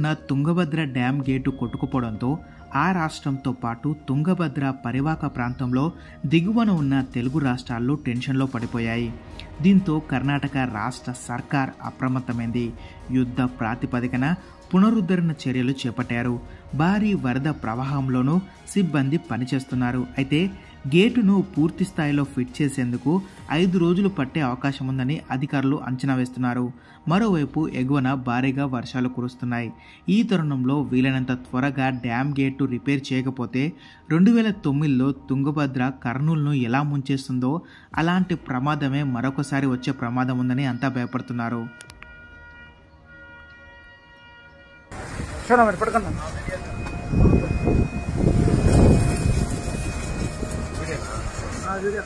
ఉన్న Tungabhadra dam gate కొట్టుకుపోవడంతో ఆ రాష్ట్రంతో పాటు తుంగభద్ర పరివాహక ప్రాంతంలో దిగువన ఉన్న తెలుగు రాష్ట్రాల్లో టెన్షన్లో పడిపోయాయి. దీంతో కర్ణాటక రాష్ట్ర సర్కార్ అప్రమత్తమైంది. యుద్ధ ప్రాతిపదికన పునరుద్ధరణ చర్యలు చేపట్టారు. భారీ వరద ప్రవాహంలోనూ సిబ్బంది పనిచేస్తున్నారు. అయితే గేటును పూర్తి స్థాయిలో ఫిట్ చేసేందుకు 5 రోజులు పట్టే అవకాశం ఉందని అధికారులు అంచనా వేస్తున్నారు. మరోవైపు ఎగువన భారీగా వర్షాలు కురుస్తున్నాయి. ఈ తరుణంలో వీలైనంత త్వరగా డ్యాం గేటు రిపేర్ చేయకపోతే 2009లో తుంగభద్ర కర్నూలును ఎలా ముంచేస్తుందో అలాంటి ప్రమాదమే మరొకసారి వచ్చే ప్రమాదం ఉందని అంతా భయపడుతున్నారు. వీడియో